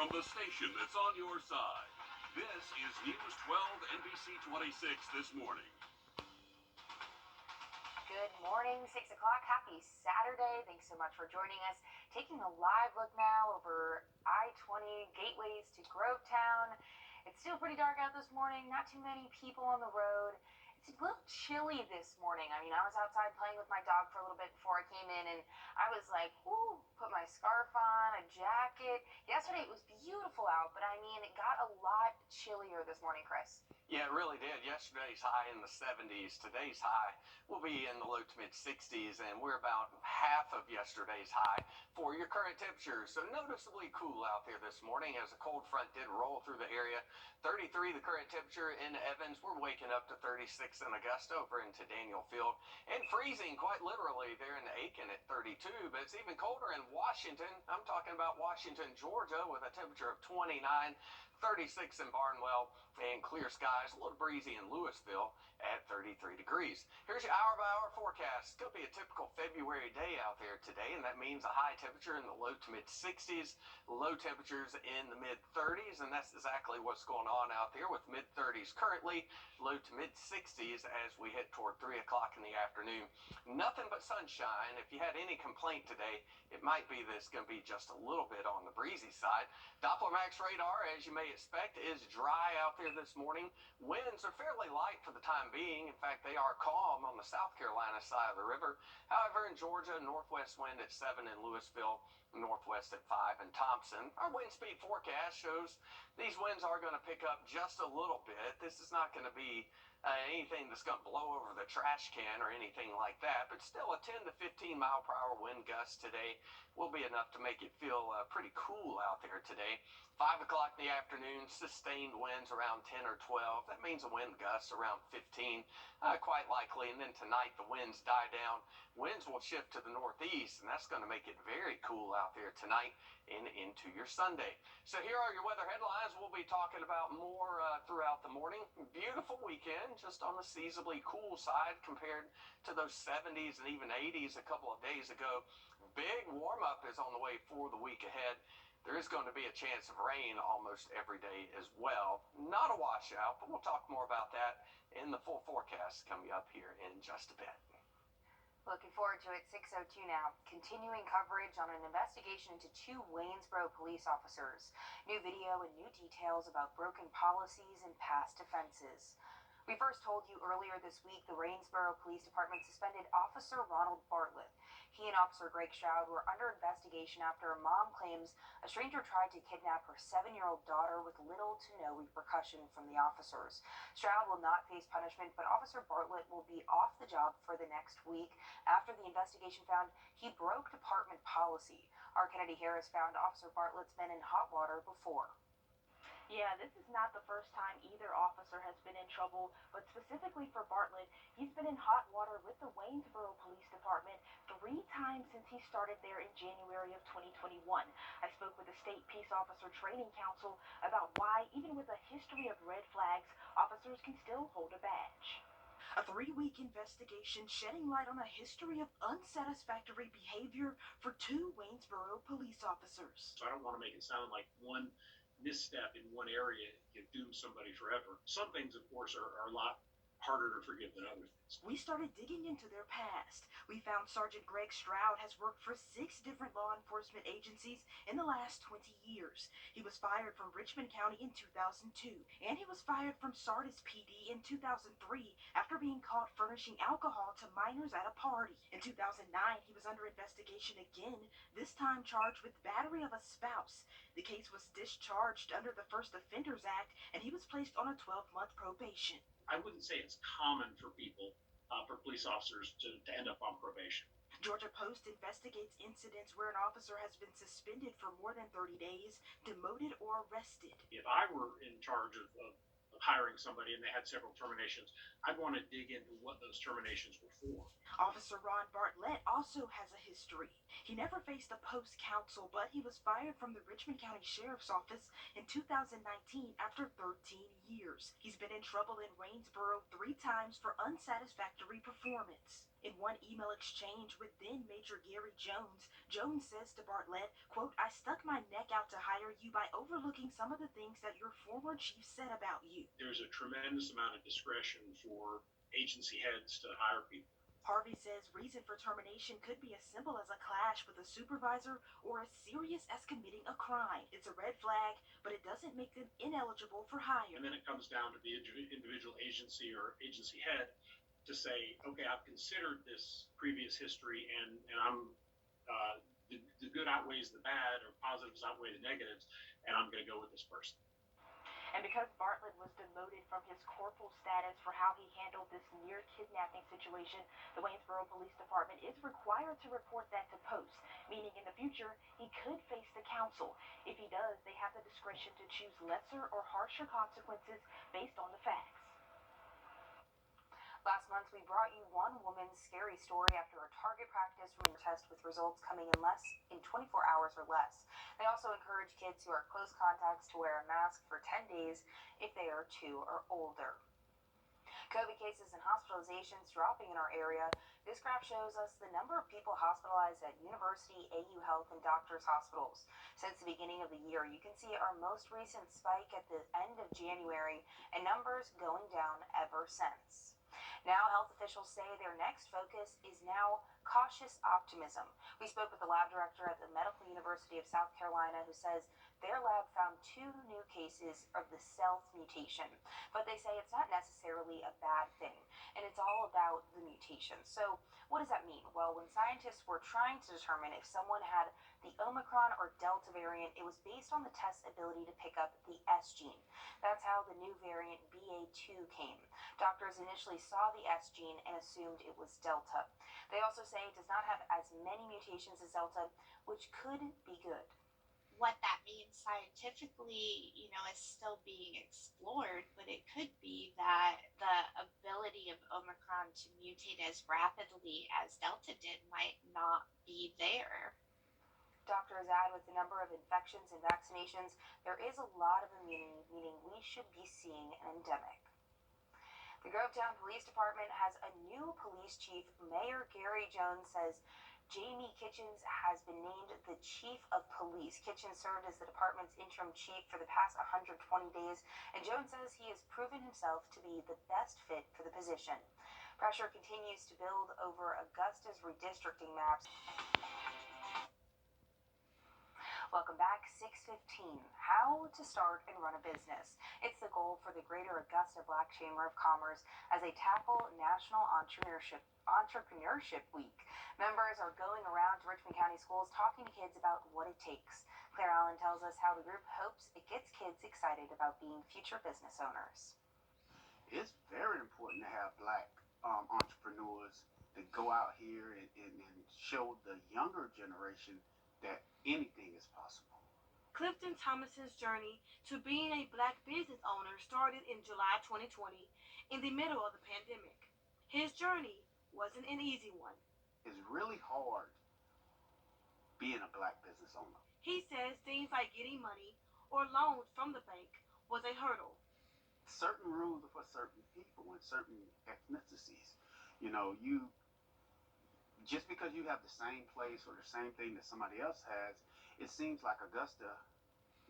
from the station that's on your side. This is News 12 NBC 26 this morning. Good morning, 6 o'clock. Happy Saturday. Thanks so much for joining us. Taking a live look now over I-20 gateways to Grovetown. It's still pretty dark out this morning. Not too many people on the road. It's a little chilly this morning. I mean, I was outside playing with my dog for a little bit before I came in, and I was like, ooh, put my scarf on, a jacket. Yesterday it was beautiful out, but I mean, it got a lot chillier this morning, Chris. Yeah, it really did. Yesterday's high in the 70s. Today's high will be in the low to mid 60s, and we're about half of yesterday's high for your current temperatures. So noticeably cool out there this morning as a cold front did roll through the area. 33 the current temperature in Evans. We're waking up to 36 in Augusta over into Daniel Field, and freezing quite literally there in Aiken at 32. But it's even colder in Washington. I'm talking about Washington, Georgia, with a temperature of 29. 36 in Barnwell, and clear skies, a little breezy in Louisville at 33 degrees. Here's your hour-by-hour forecast. It's going to be a typical February day out there today, and that means a high temperature in the low to mid 60s, low temperatures in the mid 30s, and that's exactly what's going on out there with mid 30s currently, low to mid 60s as we hit toward 3 o'clock in the afternoon. Nothing but sunshine. If you had any complaint today, it might be that it's going to be just a little bit on the breezy side. Doppler Max radar, as you may expect, is dry out there this morning. Winds are fairly light for the time being. In fact, they are calm on the South Carolina side of the river. However, in Georgia, northwest wind at 7 in Louisville, northwest at 5 in Thompson. Our wind speed forecast shows these winds are going to pick up just a little bit. This is not going to be anything that's going to blow over the trash can or anything like that, but still a 10 to 15 mile per hour wind gust today will be enough to make it feel pretty cool out there today. 5 o'clock in the afternoon, sustained winds around 10 or 12. That means a wind gust around 15, quite likely. And then tonight the winds die down. Winds will shift to the northeast, and that's going to make it very cool out there tonight and into your Sunday. So here are your weather headlines. We'll be talking about more throughout the morning. Beautiful weekend, just on the seasonably cool side compared to those 70s and even 80s a couple of days ago. Big warm-up is on the way for the week ahead. There is going to be a chance of rain almost every day as well. Not a washout, but we'll talk more about that in the full forecast coming up here in just a bit. Looking forward to it. 6:02 now. Continuing coverage on an investigation into 2 Waynesboro police officers. New video and new details about broken policies and past offenses. We first told you earlier this week the Waynesboro Police Department suspended Officer Ronald Bartlett. He and Officer Greg Stroud were under investigation after a mom claims a stranger tried to kidnap her 7-year-old daughter with little to no repercussion from the officers. Stroud will not face punishment, but Officer Bartlett will be off the job for the next week after the investigation found he broke department policy. Our Kennedy Harris found Officer Bartlett's been in hot water before. Yeah, this is not the first time either officer has been in trouble, but specifically for Bartlett, he's been in hot water with the Waynesboro Police Department 3 times since he started there in January of 2021. I spoke with the State Peace Officer Training Council about why, even with a history of red flags, officers can still hold a badge. A 3-week investigation shedding light on a history of unsatisfactory behavior for 2 Waynesboro police officers. So I don't want to make it sound like one misstep in one area can doom somebody forever. Some things, of course, are a lot harder to forgive than other things. We started digging into their past. We found Sergeant Greg Stroud has worked for 6 different law enforcement agencies in the last 20 years. He was fired from Richmond County in 2002, and he was fired from Sardis PD in 2003 after being caught furnishing alcohol to minors at a party. In 2009, he was under investigation again, this time charged with battery of a spouse. The case was discharged under the First Offenders Act, and he was placed on a 12-month probation. I wouldn't say it's common for people, for police officers to end up on probation. Georgia Post investigates incidents where an officer has been suspended for more than 30 days, demoted, or arrested. If I were in charge of hiring somebody and they had several terminations, I'd want to dig into what those terminations were for. Officer Ron Bartlett also has a history. He never faced a post counsel, but he was fired from the Richmond County Sheriff's Office in 2019 after 13 years. He's been in trouble in Waynesboro 3 times for unsatisfactory performance. In one email exchange with then Major Gary Jones, Jones says to Bartlett, quote, "I stuck my neck out to hire fire you by overlooking some of the things that your former chief said about you. There's a tremendous amount of discretion for agency heads to hire people. Harvey says reason for termination could be as simple as a clash with a supervisor or as serious as committing a crime. It's a red flag, but it doesn't make them ineligible for hire. And then it comes down to the individual agency or agency head to say, okay, I've considered this previous history, and I'm the good outweighs the bad, or positives outweigh the negatives, and I'm going to go with this person. And because Bartlett was demoted from his corporal status for how he handled this near kidnapping situation, the Waynesboro Police Department is required to report that to post, meaning in the future he could face the council. If he does, they have the discretion to choose lesser or harsher consequences based on the facts. Last month, we brought you one woman's scary story after a target practice rumor test with results coming in 24 hours or less. They also encourage kids who are close contacts to wear a mask for 10 days if they are 2 or older. COVID cases and hospitalizations dropping in our area. This graph shows us the number of people hospitalized at University, AU Health, and doctors' hospitals. Since the beginning of the year, you can see our most recent spike at the end of January, and numbers going down ever since. Now, health officials say their next focus is now cautious optimism. We spoke with the lab director at the Medical University of South Carolina, who says their lab found 2 new cases of the stealth mutation, but they say it's not necessarily a bad thing, and it's all about the mutation. So what does that mean? Well, when scientists were trying to determine if someone had the Omicron or Delta variant, it was based on the test's ability to pick up the S gene. That's how the new variant BA2 came. Doctors initially saw the S gene and assumed it was Delta. They also say it does not have as many mutations as Delta, which could be good. What that means scientifically, is still being explored, but it could be that the ability of Omicron to mutate as rapidly as Delta did might not be there. Doctors add with the number of infections and vaccinations, there is a lot of immunity, meaning we should be seeing an endemic. The Grovetown Police Department has a new police chief. Mayor Gary Jones says Jamie Kitchens has been named the chief of police. Kitchens served as the department's interim chief for the past 120 days, and Jones says he has proven himself to be the best fit for the position. Pressure continues to build over Augusta's redistricting maps. Welcome back. 6:15. How to start and run a business. It's the goal for the Greater Augusta Black Chamber of Commerce as they tackle National Entrepreneurship Week. Members are going around to Richmond County schools talking to kids about what it takes. Claire Allen tells us how the group hopes it gets kids excited about being future business owners. It's very important to have Black entrepreneurs that go out here and show the younger generation that anything is possible. Clifton Thomas's journey to being a Black business owner started in July 2020 in the middle of the pandemic. His journey wasn't an easy one. It's really hard being a Black business owner. He says things like getting money or loans from the bank was a hurdle. Certain rules are for certain people and certain ethnicities. Just because you have the same place or the same thing that somebody else has, it seems like Augusta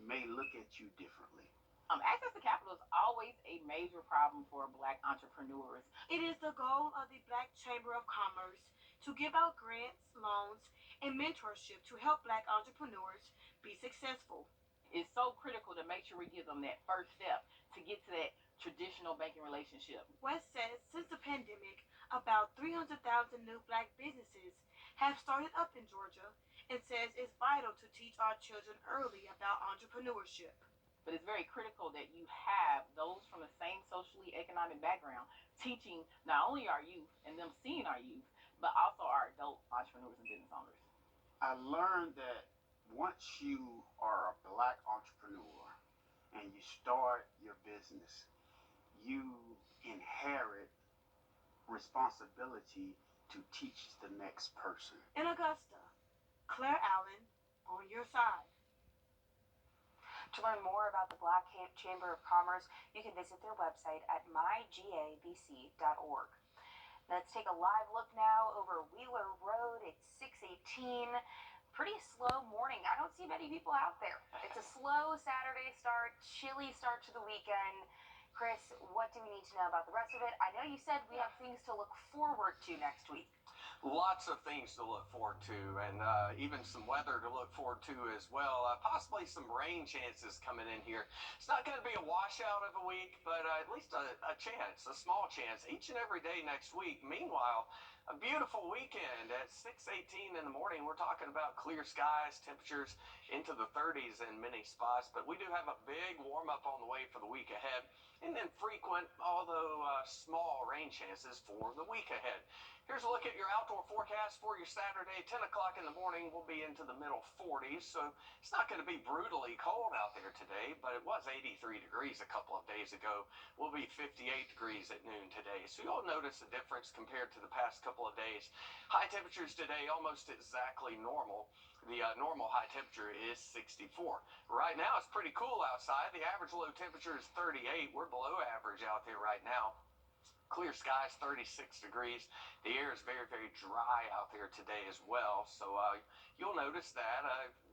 may look at you differently. Access to capital is always a major problem for Black entrepreneurs. It is the goal of the Black Chamber of Commerce to give out grants, loans, and mentorship to help Black entrepreneurs be successful. It's so critical to make sure we give them that first step to get to that traditional banking relationship. West says since the pandemic, about 300,000 new Black businesses have started up in Georgia and says it's vital to teach our children early about entrepreneurship. But it's very critical that you have those from the same socially economic background teaching not only our youth and them seeing our youth, but also our adult entrepreneurs and business owners. I learned that once you are a Black entrepreneur and you start your business, you inherit responsibility to teach the next person. In Augusta, Claire Allen on your side. To learn more about the Black Chamber of Commerce, you can visit their website at mygabc.org. Let's take a live look now over Wheeler Road. It's 6:18. Pretty slow morning. I don't see many people out there. It's a a slow Saturday start, chilly start to the weekend. Chris, what do we need to know about the rest of it? I know you said we have things to look forward to next week. Lots of things to look forward to, and even some weather to look forward to as well. Possibly some rain chances coming in here. It's not going to be a washout of a week, but at least a chance, a small chance, each and every day next week. Meanwhile, a beautiful weekend at 6:18 in the morning. We're talking about clear skies, temperatures into the 30s in many spots, but we do have a big warm-up on the way for the week ahead, and then frequent, although small, rain chances for the week ahead. Here's a look at your outdoor forecast for your Saturday. 10 o'clock in the morning, we'll be into the middle 40s, so it's not going to be brutally cold out there today, but it was 83 degrees a couple of days ago. We'll be 58 degrees at noon today, so you'll notice a difference compared to the past couple of days. High temperatures today, almost exactly normal. The normal high temperature is 64. Right now, it's pretty cool outside. The average low temperature is 38. We're below average out there right now. Clear skies, 36 degrees. The air is very, very dry out there today as well. So you'll notice that.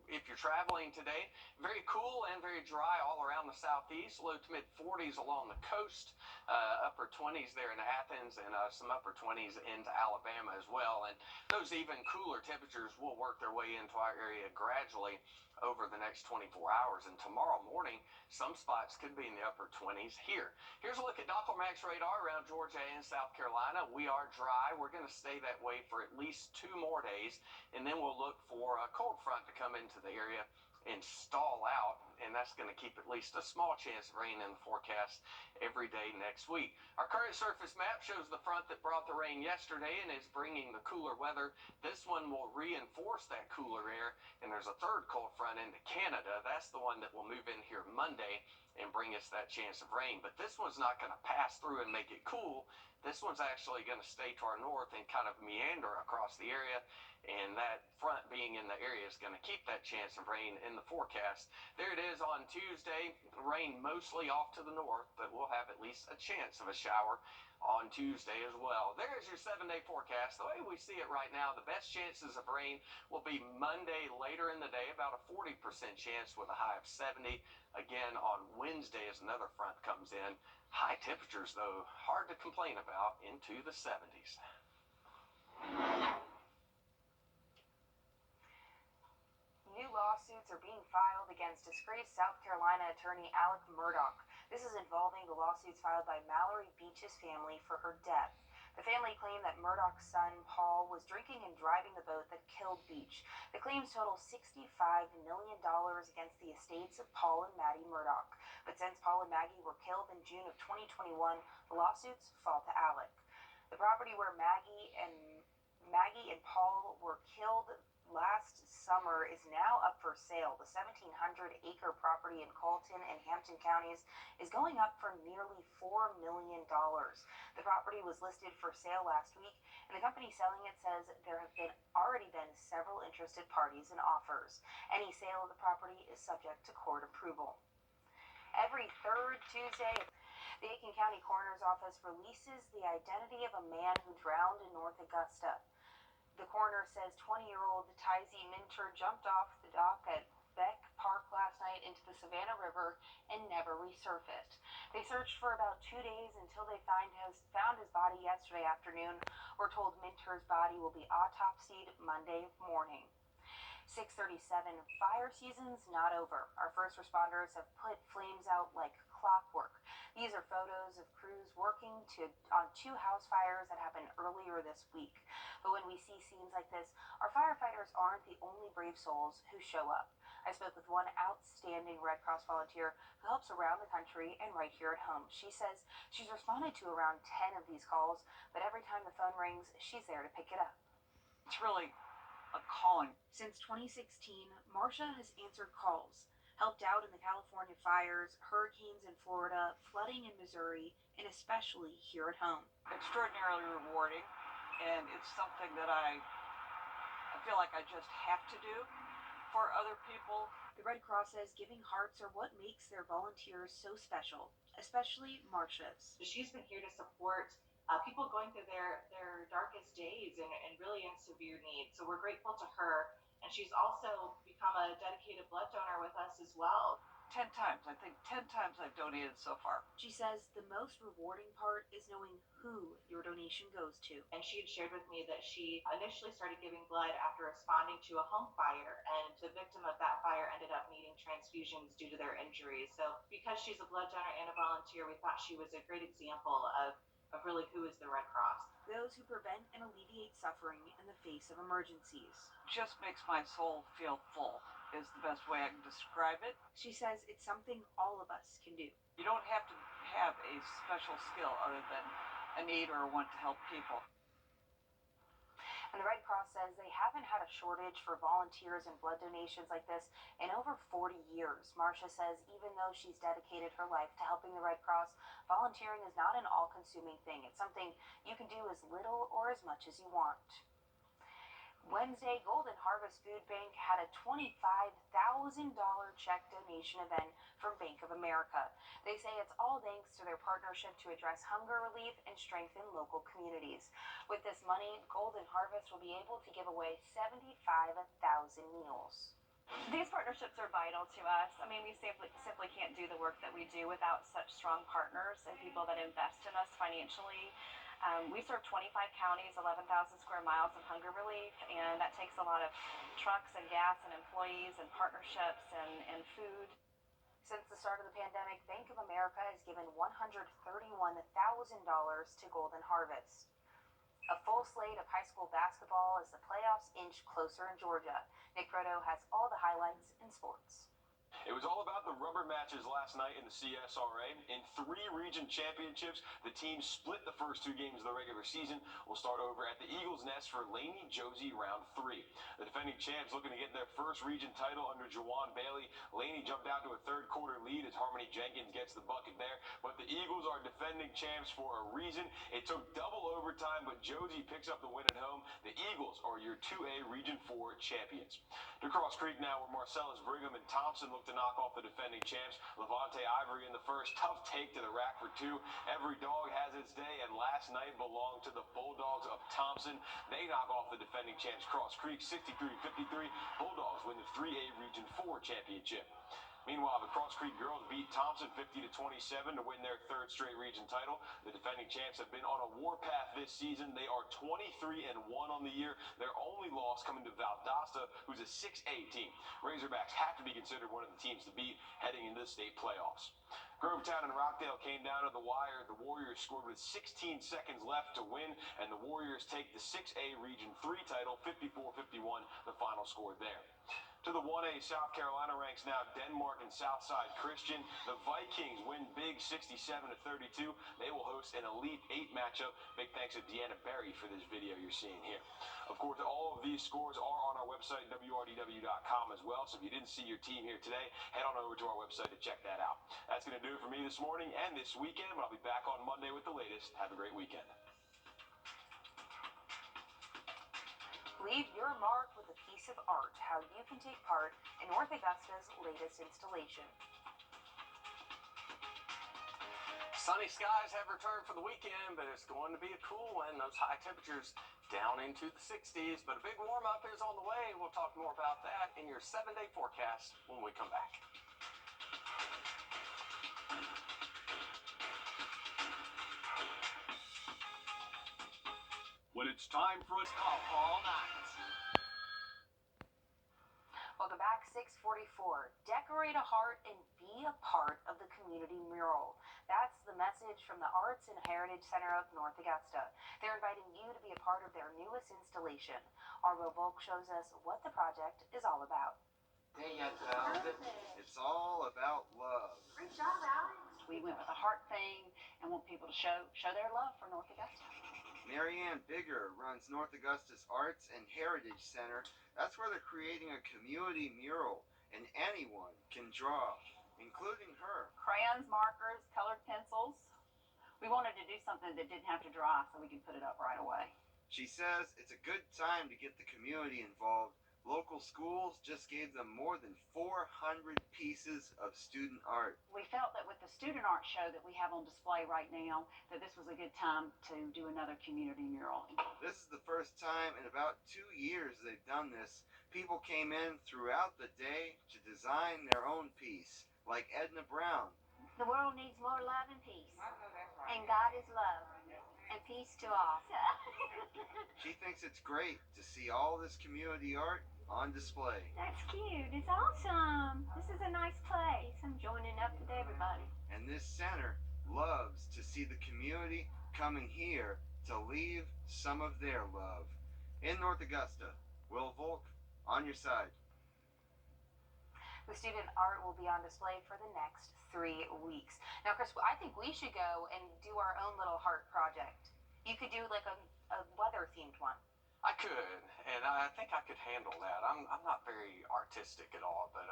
If you're traveling today, very cool and very dry all around the southeast. Low to mid 40s along the coast, upper 20s there in Athens, and some upper 20s into Alabama as well. And those even cooler temperatures will work their way into our area gradually over the next 24 hours. And tomorrow morning, some spots could be in the upper 20s here. Here's a look at Doppler Max radar around Georgia and South Carolina. We are dry. We're going to stay that way for at least 2 more days, and then we'll look for a cold front to come into the area and stall out, and that's going to keep at least a small chance of rain in the forecast every day next week. Our current surface map shows the front that brought the rain yesterday and is bringing the cooler weather. This one will reinforce that cooler air, and there's a third cold front into Canada. That's the one that will move in here Monday and bring us that chance of rain. But this one's not going to pass through and make it cool. This one's actually going to stay to our north and kind of meander across the area, and that front being in the area is going to keep that chance of rain in the forecast. There it is on Tuesday. Rain mostly off to the north, but we'll have at least a chance of a shower on Tuesday as well. There's your 7-day forecast. The way we see it right now, the best chances of rain will be Monday later in the day, about a 40% chance with a high of 70. Again, on Wednesday as another front comes in. High temperatures, though, hard to complain about, into the 70s. New lawsuits are being filed against disgraced South Carolina attorney Alec Murdoch. This is involving the lawsuits filed by Mallory Beach's family for her death. The family claimed that Murdoch's son, Paul, was drinking and driving the boat that killed Beach. The claims total $65 million against the estates of Paul and Maddie Murdoch. But since Paul and Maggie were killed in June of 2021, the lawsuits fall to Alec. The property where Maggie and Paul were killed last summer is now up for sale. The 1,700-acre property in Colton and Hampton counties is going up for nearly $4 million. The property was listed for sale last week, and the company selling it says there have already been several interested parties and offers. Any sale of the property is subject to court approval. Every third Tuesday, the Aiken County Coroner's Office releases the identity of a man who drowned in North Augusta. The coroner says 20-year-old Tyzee Minter jumped off the dock at Beck Park last night into the Savannah River and never resurfaced. They searched for about 2 days until they found his body yesterday afternoon. We're told Minter's body will be autopsied Monday morning. 6:37, fire season's not over. Our first responders have put flames out like clockwork. These are photos of crews working on 2 house fires that happened earlier this week. But when we see scenes like this, our firefighters aren't the only brave souls who show up. I spoke with one outstanding Red Cross volunteer who helps around the country and right here at home. She says she's responded to around 10 of these calls, but every time the phone rings, she's there to pick it up. It's really a calling. Since 2016, Marcia has answered calls, helped out in the California fires, hurricanes in Florida, flooding in Missouri, and especially here at home. Extraordinarily rewarding, and it's something that I feel like I just have to do for other people. The Red Cross says giving hearts are what makes their volunteers so special, especially Marcia's. She's been here to support people going through their darkest days and really in severe need. So we're grateful to her And she's also become a dedicated blood donor with us as well. 10 times. I think 10 times I've donated so far. She says the most rewarding part is knowing who your donation goes to. And she had shared with me that she initially started giving blood after responding to a home fire, and the victim of that fire ended up needing transfusions due to their injuries. So because she's a blood donor and a volunteer, we thought she was a great example of really who is the Red Cross. Those who prevent and alleviate suffering in the face of emergencies. Just makes my soul feel full is the best way I can describe it. She says it's something all of us can do. You don't have to have a special skill other than a need or a want to help people. And the Red Cross says they haven't had a shortage for volunteers and blood donations like this in over 40 years. Marcia says even though she's dedicated her life to helping the Red Cross, volunteering is not an all-consuming thing. It's something you can do as little or as much as you want. Wednesday, Golden Harvest Food Bank had a $25,000 check donation event from Bank of America. They say it's all thanks to their partnership to address hunger relief and strengthen local communities. With this money, Golden Harvest will be able to give away 75,000 meals. These partnerships are vital to us. I mean, we simply can't do the work that we do without such strong partners and people that invest in us financially. We serve 25 counties, 11,000 square miles of hunger relief, and that takes a lot of trucks and gas and employees and partnerships and food. Since the start of the pandemic, Bank of America has given $131,000 to Golden Harvest. A full slate of high school basketball as the playoffs inch closer in Georgia. Nick Wrdw has all the highlights in sports. It was all about the rubber matches last night in the CSRA. In 3 region championships, the teams split the first 2 games of the regular season. We'll start over at the Eagles' Nest for Laney Josie round 3. The defending champs looking to get their first region title under Jawan Bailey. Laney jumped out to a third-quarter lead as Harmony Jenkins gets the bucket there. But the Eagles are defending champs for a reason. It took double overtime, but Josie picks up the win at home. The Eagles are your 2A Region 4 champions. To Cross Creek now, where Marcellus Brigham and Thompson look to knock off the defending champs. Levante Ivory in the first. Tough take to the rack for 2. Every dog has its day, and last night belonged to the Bulldogs of Thompson. They knock off the defending champs Cross Creek 63-53. Bulldogs win the 3A Region 4 championship. Meanwhile, the Cross Creek girls beat Thompson 50-27 to win their 3rd straight region title. The defending champs have been on a warpath this season. They are 23-1 on the year. Their only loss coming to Valdosta, who's a 6A team. Razorbacks have to be considered one of the teams to beat heading into the state playoffs. Grovetown and Rockdale came down to the wire. The Warriors scored with 16 seconds left to win, and the Warriors take the 6A Region 3 title, 54-51, the final score there. To the 1A, South Carolina ranks now Denmark and Southside Christian. The Vikings win big 67-32. They will host an Elite 8 matchup. Big thanks to Deanna Berry for this video you're seeing here. Of course, all of these scores are on our website, wrdw.com as well. So if you didn't see your team here today, head on over to our website to check that out. That's going to do it for me this morning and this weekend, but I'll be back on Monday with the latest. Have a great weekend. Leave your mark with a piece of art, how you can take part in North Augusta's latest installation. Sunny skies have returned for the weekend, but it's going to be a cool one. Those high temperatures down into the 60s, but a big warm-up is on the way. We'll talk more about that in your 7-day forecast when we come back. When it's time for us all night. Welcome back, 644. Decorate a heart and be a part of the community mural. That's the message from the Arts and Heritage Center of North Augusta. They're inviting you to be a part of their newest installation. Arvo Volk shows us what the project is all about. Hey, it's all about love. Great job, Alex. We went with a heart theme and want people to show their love for North Augusta. Marianne Bigger runs North Augusta's Arts and Heritage Center. That's where they're creating a community mural, and anyone can draw, including her. Crayons, markers, colored pencils. We wanted to do something that didn't have to dry so we could put it up right away. She says it's a good time to get the community involved. Local schools just gave them more than 400 pieces of student art. We felt that with the student art show that we have on display right now, that this was a good time to do another community mural. This is the first time in about 2 years they've done this. People came in throughout the day to design their own piece, like Edna Brown. The world needs more love and peace. And God is love. And peace to all. She thinks it's great to see all this community art on display. That's cute. It's awesome. This is a nice place. I'm joining up with everybody. And this center loves to see the community coming here to leave some of their love. In North Augusta, Will Volk, on your side. The student art will be on display for the next 3 weeks. Now, Chris, I think we should go and do our own little heart project. You could do like a weather-themed one. I could, and I think I could handle that. I'm not very artistic at all, but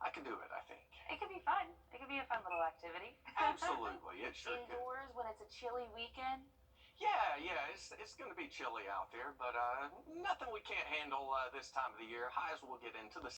I can do it, I think. It could be fun. It could be a fun little activity. Absolutely, it sure could. Indoors when it's a chilly weekend. Yeah, it's going to be chilly out there, but nothing we can't handle this time of the year. Highs will get into the